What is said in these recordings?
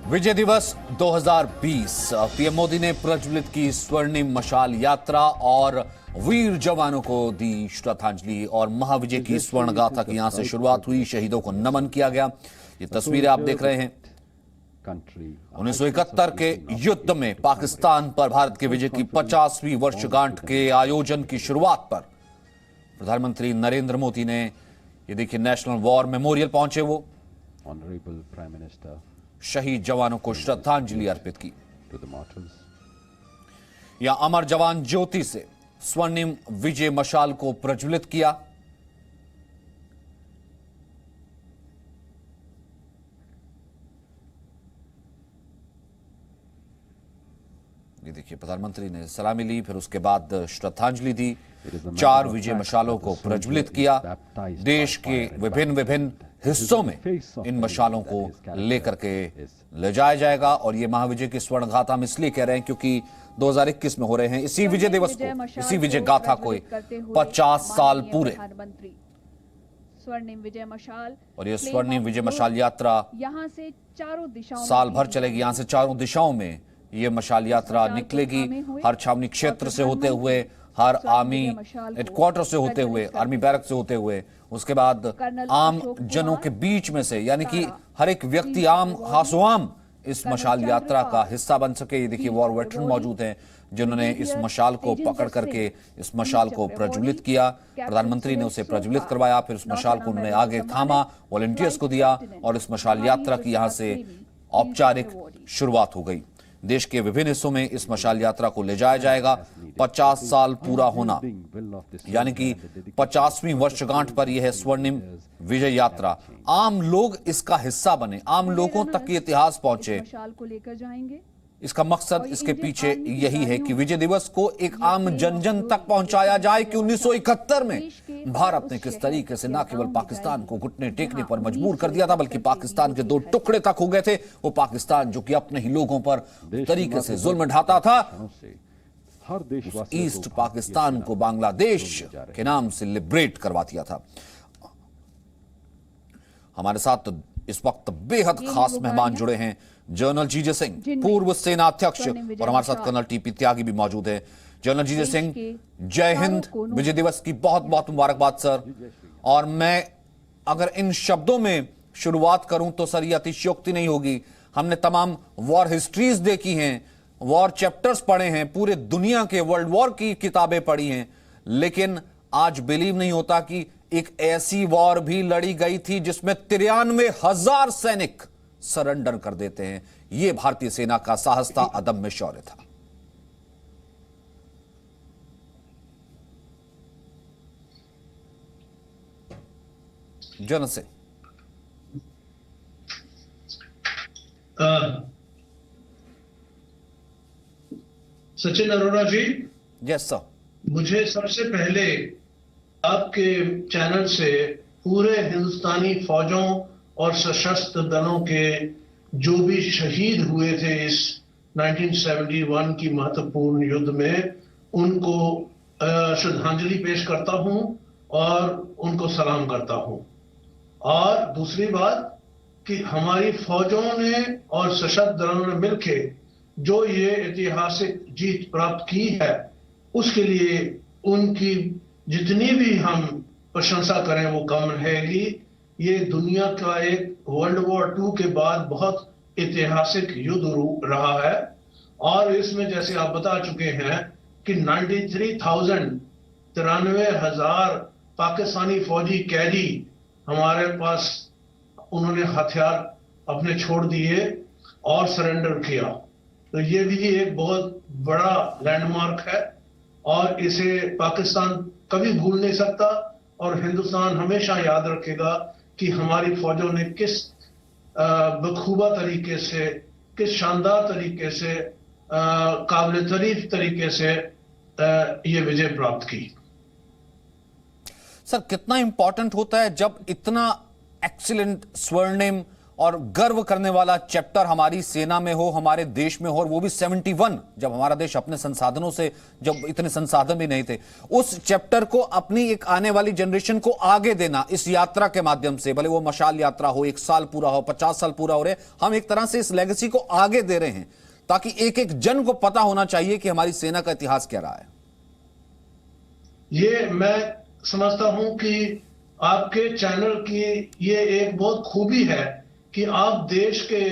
विजय दिवस 2020 पीएम मोदी ने प्रज्वलित की स्वर्णिम मशाल यात्रा और वीर जवानों को दी श्रद्धांजलि और महाविजय की स्वर्ण गाथा की यहां से शुरुआत हुई। शहीदों को नमन किया गया। ये तस्वीरें आप देख रहे हैं 1971 के युद्ध में पाकिस्तान पर भारत के विजय की 50वीं वर्षगांठ के आयोजन की शुरुआत पर प्रधानमंत्री नरेंद्र मोदी ने, ये देखिए, नेशनल वॉर मेमोरियल पहुंचे। वो ऑनरेबल प्राइम मिनिस्टर शहीद जवानों को श्रद्धांजलि अर्पित की। या अमर जवान ज्योति से स्वर्णिम विजय मशाल को प्रज्वलित किया। ये देखिए, प्रधानमंत्री ने सलामी ली, फिर उसके बाद श्रद्धांजलि दी। 4 विजय मशालों को प्रज्वलित किया। देश के विभिन्न हिस्सों में इन मशालों को लेकर के ले जाया जाएगा। और ये महाविजय की स्वर्ण गाथा हम इसलिए कह रहे हैं क्योंकि 2021 में हो रहे हैं इसी विजय दिवस को, इसी विजय गाथा को 50 साल पूरे। स्वर्णिम विजय मशाल और ये स्वर्णिम विजय मशाल यात्रा यहां से चारों दिशाओं साल भर चलेगी। यहां से चारों दिशाओं में ये मशाल यात्रा निकलेगी। हर छावनी क्षेत्र से होते हुए, हर आर्मी हेडक्वार्टर से होते हुए, आर्मी बैरक से होते हुए, उसके बाद आम जनों के बीच में से, यानी कि हर एक व्यक्ति आम हासोआम इस मशाल यात्रा का हिस्सा बन सके। ये देखिए, वॉर वेटरन मौजूद हैं जिन्होंने इस मशाल को पकड़ करके इस मशाल को प्रज्वलित किया। प्रधानमंत्री ने उसे प्रज्वलित करवाया, फिर उस मशाल को उन्होंने आगे थामा, वॉलंटियर्स को दिया और इस मशाल यात्रा की यहां से औपचारिक शुरुआत हो गई। देश के विभिन्न हिस्सों में इस मशाल यात्रा को ले जाया जाएगा। 50 साल पूरा होना, यानी कि 50वीं वर्षगांठ पर यह है स्वर्णिम विजय यात्रा। आम लोग इसका हिस्सा बने, आम लोगों तक ये इतिहास पहुंचे। मशाल को लेकर जाएंगे। इसका मकसद, इसके पीछे यही है कि विजय दिवस को एक आम जन जन तक पहुंचाया जाए कि 1971 में भारत ने किस तरीके से न केवल पाकिस्तान को घुटने टेकने पर मजबूर कर दिया था, बल्कि पाकिस्तान के 2 टुकड़े तक हो गए थे। वो पाकिस्तान जो कि अपने ही लोगों पर तरीके से जुल्म ढाता था, ईस्ट पाकिस्तान को बांग्लादेश के नाम से लिबरेट करवा दिया था। हमारे साथ इस वक्त बेहद खास मेहमान जुड़े हैं। जनरल जीजे सिंह, पूर्व सेना अध्यक्ष, और हमारे साथ कर्नल टीपी त्यागी भी मौजूद हैं। जनरल जीजे सिंह, जय हिंद। विजय दिवस की बहुत बहुत मुबारकबाद सर। और मैं अगर इन शब्दों में शुरुआत करूं तो सर, ये अतिशयोक्ति नहीं होगी। हमने तमाम वॉर हिस्ट्रीज देखी हैं, वॉर चैप्टर्स पढ़े हैं, पूरे दुनिया के वर्ल्ड वॉर की किताबें पढ़ी हैं, लेकिन आज बिलीव नहीं होता कि एक ऐसी वॉर भी लड़ी गई थी जिसमें 93,000 सैनिक सरेंडर कर देते हैं। यह भारतीय सेना का साहस था, अदम्य शौर्य था। जनरल सिंह। सचिन अरोड़ा जी, यस सर। मुझे सबसे पहले आपके चैनल से पूरे हिंदुस्तानी फौजों और सशस्त्र दलों के जो भी शहीद हुए थे इस 1971 की महत्वपूर्ण युद्ध में, उनको श्रद्धांजलि पेश करता हूं और उनको सलाम करता हूं। और दूसरी बात कि हमारी फौजों ने और सशस्त्र दलों ने मिलकर जो ये ऐतिहासिक जीत प्राप्त की है, उसके लिए उनकी जितनी भी हम प्रशंसा करें वो कम रहेगी। ये दुनिया का एक वर्ल्ड वॉर 2 के बाद बहुत ऐतिहासिक युद्ध रहा है। और इसमें जैसे आप बता चुके हैं कि 93,000 पाकिस्तानी फौजी कैदी हमारे पास, उन्होंने हथियार अपने छोड़ दिए और सरेंडर किया। तो ये भी एक बहुत बड़ा लैंडमार्क है और इसे पाकिस्तान कभी भूल नहीं सकता। और हिंदुस्तान हमेशा याद रखेगा कि हमारी फौजों ने किस बखूबा तरीके से, किस शानदार तरीके से, काबिल तारीफ तरीके से ये विजय प्राप्त की। सर, कितना इंपॉर्टेंट होता है जब इतना एक्सीलेंट, स्वर्णिम और गर्व करने वाला चैप्टर हमारी सेना में हो, हमारे देश में हो, और वो भी 71, जब हमारा देश अपने संसाधनों से, जब इतने संसाधन भी नहीं थे, उस चैप्टर को अपनी एक आने वाली जनरेशन को आगे देना इस यात्रा के माध्यम से, भले वो मशाल यात्रा हो, 1 साल पूरा हो, 50 साल पूरा हो रहे, हम एक तरह से इस लेगेसी को आगे दे रहे हैं, ताकि एक एक जन को पता होना चाहिए कि हमारी सेना का इतिहास क्या रहा है। ये मैं समझता हूं कि आपके चैनल की ये एक बहुत खूबी है कि आप देश के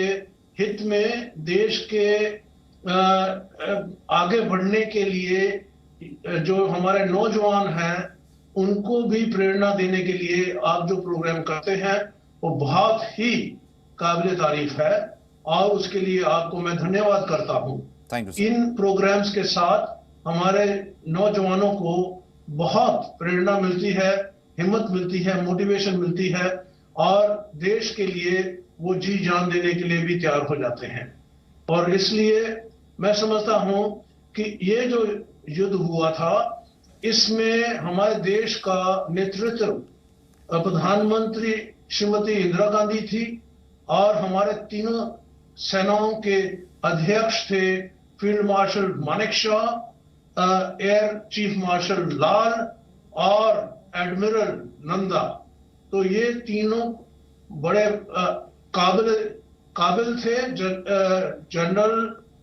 हित में, देश के आगे बढ़ने के लिए जो हमारे नौजवान हैं उनको भी प्रेरणा देने के लिए आप जो प्रोग्राम करते हैं वो बहुत ही काबिल तारीफ है, और उसके लिए आपको मैं धन्यवाद करता हूं। Thank you. इन प्रोग्राम्स के साथ हमारे नौजवानों को बहुत प्रेरणा मिलती है, हिम्मत मिलती है, मोटिवेशन मिलती है, और देश के लिए वो जी जान देने के लिए भी तैयार हो जाते हैं। और इसलिए मैं समझता हूं कि ये जो युद्ध हुआ था इसमें हमारे देश का नेतृत्व प्रधानमंत्री श्रीमती इंदिरा गांधी थी, और हमारे तीनों सेनाओं के अध्यक्ष थे field marshal Manekshaw, air chief marshal Lal और एडमिरल नंदा। तो ये तीनों बड़े काबिल थे, जनरल,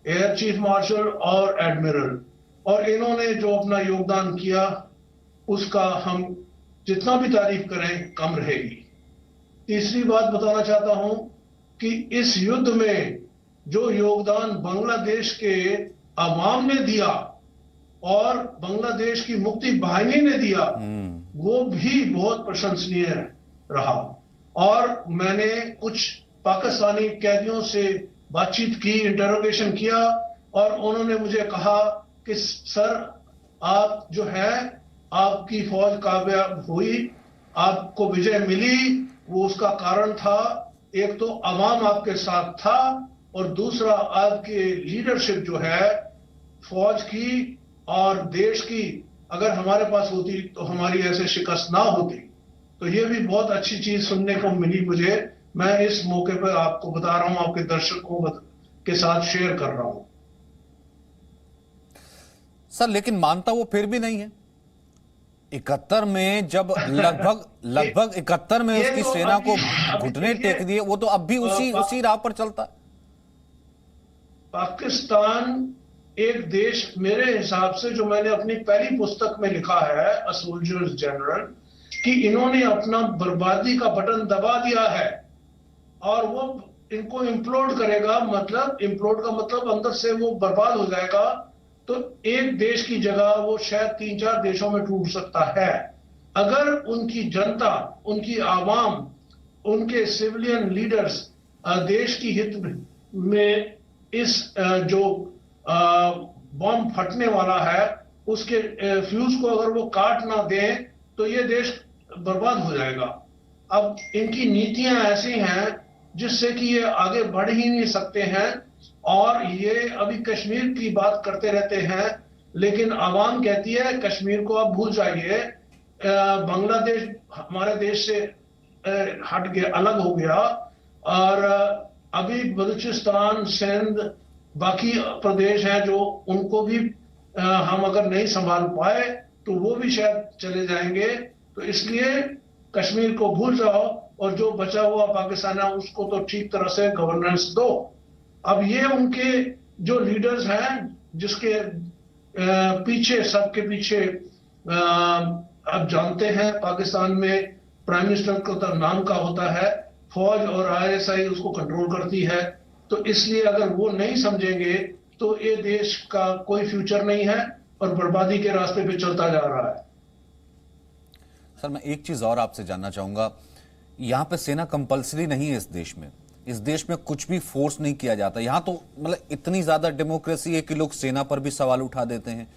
एयर चीफ मार्शल और एडमिरल, और इन्होंने जो अपना योगदान किया उसका हम जितना भी तारीफ करें कम रहेगी। तीसरी बात बताना चाहता हूं कि इस युद्ध में जो योगदान बांग्लादेश के अवाम ने दिया और बांग्लादेश की मुक्ति बाहिनी ने दिया वो भी बहुत प्रशंसनीय रहा। और मैंने कुछ पाकिस्तानी कैदियों से बातचीत की, इंटरोगेशन किया, और उन्होंने मुझे कहा कि सर आप जो है, आपकी फौज कामयाब हुई, आपको विजय मिली, वो उसका कारण था एक तो अवाम आपके साथ था, और दूसरा आपकी लीडरशिप जो है फौज की और देश की अगर हमारे पास होती तो हमारी ऐसे शिकस्त ना होती। तो ये भी बहुत अच्छी चीज सुनने को मिली मुझे। मैं इस मौके पर आपको बता रहा हूं, आपके दर्शकों के साथ शेयर कर रहा हूं। सर लेकिन मानता वो फिर भी नहीं है। 71 में जब लगभग 71 में उसकी तो सेना को घुटने टेक दिए, वो तो अब भी उसी राह पर चलता है। पाकिस्तान एक देश, मेरे हिसाब से जो मैंने अपनी पहली पुस्तक में लिखा है अ सोल्जर्स जनरल, कि इन्होंने अपना बर्बादी का बटन दबा दिया है और वो इनको इम्प्लोड करेगा, मतलब इम्प्लोड का मतलब अंदर से वो बर्बाद हो जाएगा। तो एक देश की जगह वो शायद 3-4 देशों में टूट सकता है अगर उनकी जनता, उनकी आवाम, उनके सिविलियन लीडर्स देश की हित में इस जो बॉम्ब फटने वाला है उसके फ्यूज को अगर वो काट ना दें तो ये देश बर्बाद हो जाएगा। अब इनकी नीतियां ऐसी हैं जिससे कि ये आगे बढ़ ही नहीं सकते हैं, और ये अभी कश्मीर की बात करते रहते हैं, लेकिन आवाम कहती है कश्मीर को आप भूल जाइए, बांग्लादेश हमारे देश से हट गया, अलग हो गया, और अभी बलूचिस्तान, सिंध, बाकी प्रदेश हैं जो उनको भी हम अगर नहीं संभाल पाए तो वो भी शायद चले जाएंगे। तो इसलिए कश्मीर को भूल जाओ और जो बचा हुआ पाकिस्तान है उसको तो ठीक तरह से गवर्नेंस दो। अब ये उनके जो लीडर्स हैं जिसके पीछे, सबके पीछे अब जानते हैं पाकिस्तान में प्राइम मिनिस्टर का तो नाम का होता है, फौज और आईएसआई उसको कंट्रोल करती है। तो इसलिए अगर वो नहीं समझेंगे तो ये देश का कोई फ्यूचर नहीं है और बर्बादी के रास्ते पे चलता जा रहा है। सर मैं एक चीज और आपसे जानना चाहूंगा, यहां पे सेना कंपलसरी नहीं है इस देश में। इस देश में कुछ भी फोर्स नहीं किया जाता। यहां तो मतलब इतनी ज्यादा डेमोक्रेसी है कि लोग सेना पर भी सवाल उठा देते हैं।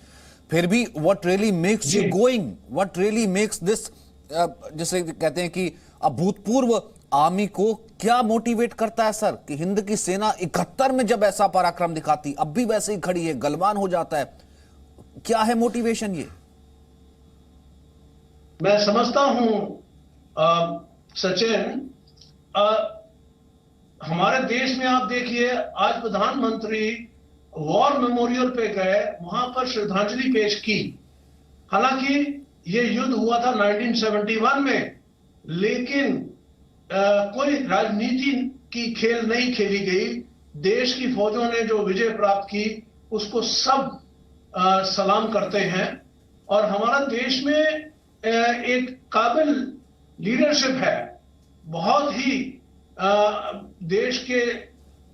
फिर भी what really makes you going, what really makes this, जैसे कहते हैं कि अभूतपूर्व आर्मी को क्या मोटिवेट करता है सर कि हिंद की सेना 71 में जब ऐसा पराक्रम दिखाती अब भी वैसे ही खड़ी है, गलवान हो जाता है, क्या है मोटिवेशन? ये मैं समझता हूं सचिन, हमारे देश में आप देखिए, आज प्रधानमंत्री वॉर मेमोरियल पे गए, वहां पर श्रद्धांजलि पेश की। हालांकि ये युद्ध हुआ था 1971 में, लेकिन कोई राजनीति की खेल नहीं खेली गई। देश की फौजों ने जो विजय प्राप्त की उसको सब सलाम करते हैं। और हमारा देश में एक काबिल लीडरशिप है, बहुत ही देश के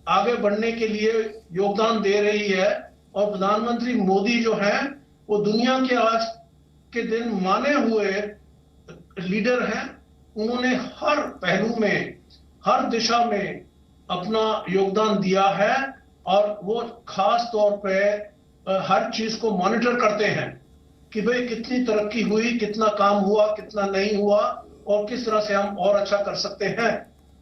आगे बढ़ने के लिए योगदान दे रही है। और प्रधानमंत्री मोदी जो हैं वो दुनिया के आज के दिन माने हुए लीडर हैं। उन्होंने हर पहलू में, हर दिशा में अपना योगदान दिया है और वो खास तौर पे हर चीज को मॉनिटर करते हैं कि भाई कितनी तरक्की हुई, कितना काम हुआ, कितना नहीं हुआ और किस तरह से हम और अच्छा कर सकते हैं।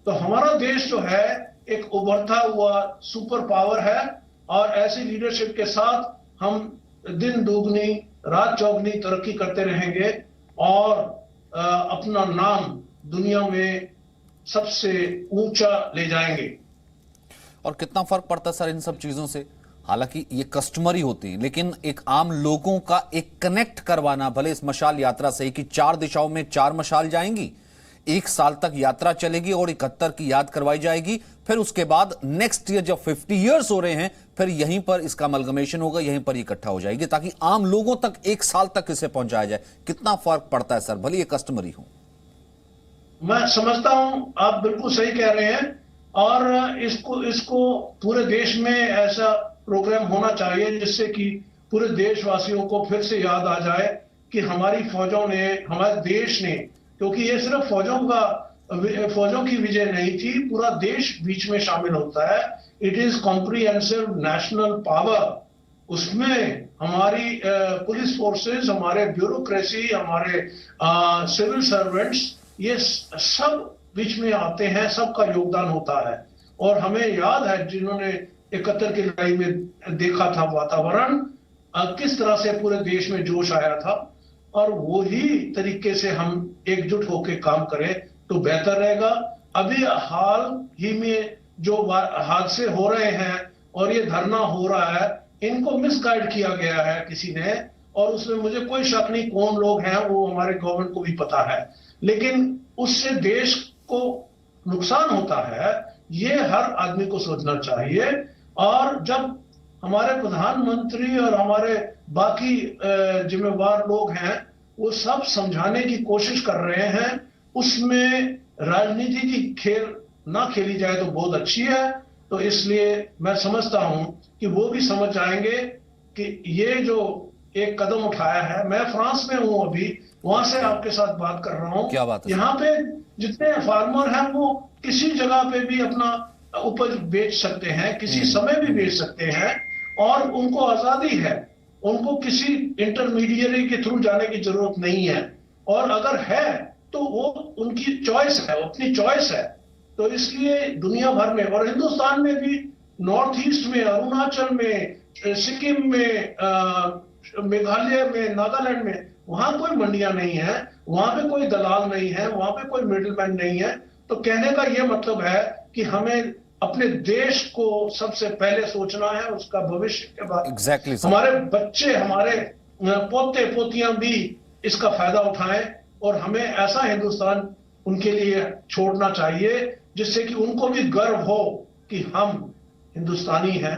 तो हमारा देश जो है एक उभरता हुआ सुपर पावर है और ऐसी लीडरशिप के साथ हम दिन दुगनी रात चौगनी तरक्की करते रहेंगे और अपना नाम दुनिया में सबसे ऊंचा ले जाएंगे। और कितना फर्क पड़ता है सर इन सब चीजों से? हालांकि ये कस्टमरी होती है, लेकिन एक आम लोगों का एक कनेक्ट करवाना, भले इस मशाल यात्रा से कि 4 दिशाओं में 4 मशाल जाएंगी, 1 साल तक यात्रा चलेगी और 71 की याद करवाई जाएगी। फिर उसके बाद नेक्स्ट ईयर जब 50 इयर्स हो रहे हैं, फिर यहीं पर इसका अमलगमेशन होगा, यहीं पर इकट्ठा हो जाएगी ताकि आम लोगों तक 1 साल तक इसे पहुंचाया जाए। कितना फर्क पड़ता है सर, भले ये कस्टमरी हो? मैं समझता हूं, आप बिल्कुल सही कह रहे हैं। और इसको पूरे देश में ऐसा प्रोग्राम होना चाहिए जिससे कि पूरे देशवासियों को फिर से याद आ जाए कि हमारी फौजों ने, हमारे देश ने, क्योंकि ये सिर्फ फौजों की विजय नहीं थी, पूरा देश बीच में शामिल होता है। It is comprehensive national power. उसमें हमारी पुलिस फोर्सेस, हमारे ब्यूरोक्रेसी, हमारे सिविल सर्वेंट्स, ये सब बीच में आते हैं, सबका योगदान होता है। और हमें याद है जिन्होंने 71 की लड़ाई में देखा था वातावरण, किस तरह से पूरे देश में जोश आया था। और वही तरीके से हम एकजुट होकर काम करें तो बेहतर रहेगा। अभी हाल ही में जो हादसे हो रहे हैं और ये धरना हो रहा है, इनको मिसगाइड किया गया है किसी ने, और उसमें मुझे कोई शक नहीं कौन लोग हैं, वो हमारे गवर्नमेंट को भी पता है। लेकिन उससे देश को नुकसान होता है, ये हर आदमी को सोचना चाहिए। और जब हमारे प्रधानमंत्री और हमारे बाकी जिम्मेवार लोग हैं वो सब समझाने की कोशिश कर रहे हैं, उसमें राजनीति की खेल ना खेली जाए तो बहुत अच्छी है। तो इसलिए मैं समझता हूं कि वो भी समझ जाएंगे कि ये जो एक कदम उठाया है। मैं फ्रांस में हूं अभी, वहां से आपके साथ बात कर रहा हूं। क्या बात है? यहाँ पे जितने फार्मर हैं वो किसी जगह पे भी अपना उपज बेच सकते हैं, किसी समय भी बेच सकते हैं और उनको आजादी है। उनको किसी इंटरमीडिएरी के थ्रू जाने की जरूरत नहीं है, और अगर है तो वो उनकी चॉइस है, अपनी चॉइस है। तो इसलिए दुनिया भर में और हिंदुस्तान में भी, नॉर्थ ईस्ट में, अरुणाचल में, सिक्किम में, मेघालय में, नागालैंड में, वहां कोई मंडियां नहीं है, वहां पे कोई दलाल नहीं है, वहां पे कोई मिडिलमैन नहीं है। तो कहने का यह मतलब है कि हमें अपने देश को सबसे पहले सोचना है, उसका भविष्य के बाद Exactly, हमारे बच्चे, हमारे पोते पोतियां भी इसका फायदा उठाएं, और हमें ऐसा हिंदुस्तान उनके लिए छोड़ना चाहिए जिससे कि उनको भी गर्व हो कि हम हिंदुस्तानी हैं।